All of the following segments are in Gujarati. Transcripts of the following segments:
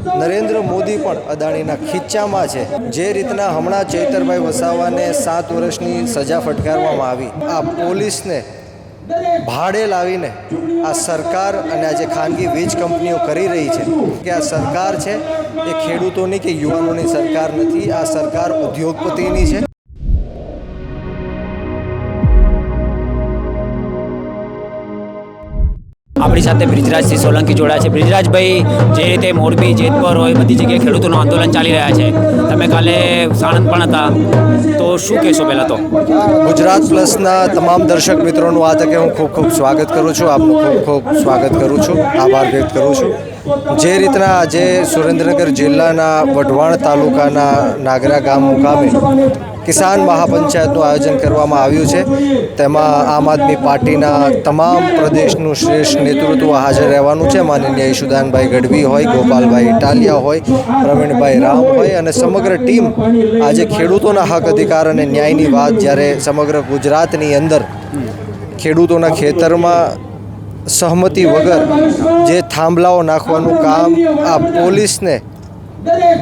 નરેન્દ્ર મોદી પણ અદાણીના ખીચ્ચામાં છે। જે રીતના હમણાં ચૈતરભાઈ વસાવાને 7 વર્ષની સજા ફટકારવામાં આવી, આ પોલીસને ભાડે લાવીને આ સરકાર અને આ જે ખાનગી વીજ કંપનીઓ કરી રહી છે કે આ સરકાર છે એ ખેડૂતોની કે યુવાનોની સરકાર નથી, આ સરકાર ઉદ્યોગપતિની છે। આપણી સાથે બ્રિજરાજસિંહ સોલંકી જોડાયા છે। બ્રિજરાજભાઈ, જે રીતે મોરબી, જેતપુર હોય બધી જગ્યાએ ખેડૂતોનું આંદોલન ચાલી રહ્યા છે, તમે કાલે સાણંદ પણ હતા, તો શું કહેશો? પહેલાં તો ગુજરાત પ્લસના તમામ દર્શક મિત્રોનું આ તકે હું ખૂબ ખૂબ સ્વાગત કરું છું, આપનું ખૂબ ખૂબ સ્વાગત કરું છું, આભાર વ્યક્ત કરું છું। જે રીતના આજે સુરેન્દ્રનગર જિલ્લાના વઢવાણ તાલુકાના નાગરા ગામ મુકામે કિસાન મહાપંચાયતનું આયોજન કરવામાં આવ્યું છે, તેમાં આમ આદમી પાર્ટીના તમામ પ્રદેશનું શ્રેષ્ઠ નેતૃત્વ હાજર રહેવાનું છે। માનનીય ઈશુદાનભાઈ ગઢવી હોય, ગોપાલભાઈ ઇટાલિયા હોય, પ્રવીણભાઈ રામ હોય અને સમગ્ર ટીમ આજે ખેડૂતોના હક અધિકાર અને ન્યાયની વાત જ્યારે સમગ્ર ગુજરાતની અંદર ખેડૂતોના ખેતરમાં સહમતિ વગર જે થાંભલાઓ નાખવાનું કામ આ પોલીસને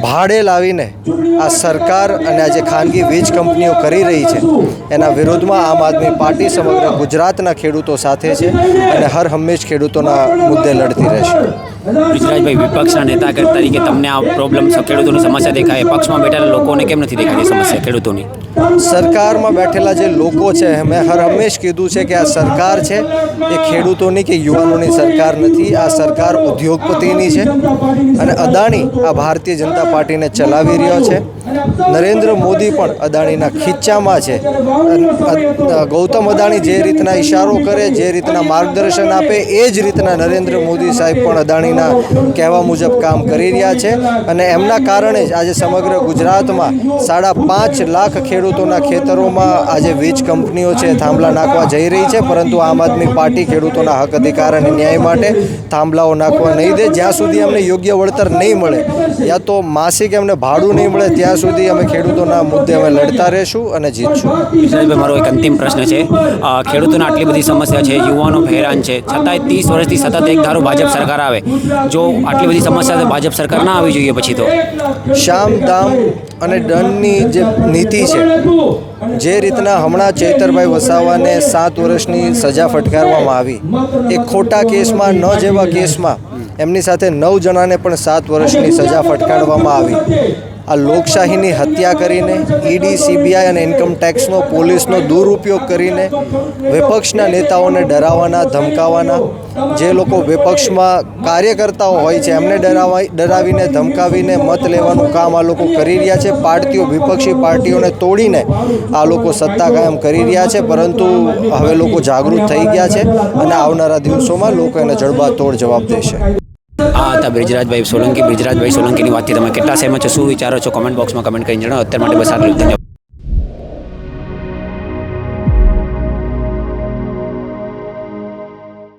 ભાડે લાવીને આ સરકાર અને આ જે ખાનગી વીજ કંપનીઓ કરી રહી છે એના વિરોધમાં આમ આદમી પાર્ટી સમગ્ર ગુજરાતના ખેડૂતો સાથે છે અને હર હંમેશ ખેડૂતોના મુદ્દે લડતી રહેશે। બ્રિજરાજભાઈ, વિપક્ષના નેતા તરીકે તમને આ પ્રોબ્લેમ, ખેડૂતોની સમસ્યા દેખાય, પક્ષમાં બેઠેલા લોકોને કેમ નથી દેખાતી સમસ્યા ખેડૂતોની? સરકારમાં બેઠેલા જે લોકો છે, મેં હર હંમેશ કીધું છે કે આ સરકાર છે એ ખેડૂતોની કે યુવાનોની સરકાર નથી, આ સરકાર ઉદ્યોગપતિની છે અને અદાણી આ ભારતીય જનતા પાર્ટીને ચલાવી રહ્યો છે। નરેન્દ્ર મોદી પણ અદાણીના ખીચ્ચામાં છે। ગૌતમ અદાણી જે રીતના ઇશારો કરે, જે રીતના માર્ગદર્શન આપે, એ જ રીતના નરેન્દ્ર મોદી સાહેબ પણ અદાણીના કહેવા મુજબ કામ કરી રહ્યા છે અને એમના કારણે જ આજે સમગ્ર ગુજરાતમાં 5.5 લાખ ખેડૂતોના ખેતરોમાં આજે વીજ કંપનીઓ છે થાંભલા નાખવા જઈ રહી છે, પરંતુ આમ આદમી પાર્ટી ખેડૂતોના હક અધિકાર અને ન્યાય માટે થાંભલાઓ નાખવા નહીં દે। જ્યાં સુધી અમને યોગ્ય વળતર નહીં મળે, યા તો માસિક એમને ભાડું નહીં મળે, ત્યાં સુધી અમે ખેડૂતોના મુદ્દે અમે લડતા રહીશું અને જીતશું। વિશાલભાઈ, મારો એક અંતિમ પ્રશ્ન છે, ખેડૂતોને આટલી બધી સમસ્યા છે, યુવાનો હેરાન છે, છતાંય 30 વર્ષથી સતત એક ધારો ભાજપ સરકાર આવે, જો આટલી બધી સમસ્યા ભાજપ સરકાર ના આવી જોઈએ પછી તો? શામ દામ અને દંડની જે નીતિ છે, જે રીતના હમણાં ચૈતરભાઈ વસાવાને 7 વર્ષની સજા ફટકારવામાં આવી, એ ખોટા કેસમાં, ન જેવા કેસમાં એમની સાથે 9 જણાને પણ 7 વર્ષની સજા ફટકારવામાં આવી। આ લોકશાહીની હત્યા કરીને, ઈડી, સીબીઆઈ અને ઇન્કમ ટેક્સનો, પોલીસનો દુરુપયોગ કરીને વિપક્ષના નેતાઓને ડરાવવાના, ધમકાવવાના, જે લોકો વિપક્ષમાં કાર્યકર્તાઓ હોય છે એમને ડરાવીને, ધમકાવીને મત લેવાનું કામ આ લોકો કરી રહ્યા છે। પાર્ટીઓ, વિપક્ષી પાર્ટીઓને તોડીને આ લોકો સત્તા કાયમ કરી રહ્યા છે, પરંતુ હવે લોકો જાગૃત થઈ ગયા છે અને આવનારા દિવસોમાં લોકો એને જડબાતોડ જવાબ દેશે। આ હતા બ્રિજરાજભાઈ સોલંકી। બ્રિજરાજભાઈ સોલંકીની વાતથી તમે કેટલા સહેમત છો, શું વિચારો છો, કમેન્ટ બોક્સમાં કમેન્ટ કરીને જણાવો। અત્યાર માટે બસ આટલું જ। ધન્યવાદ।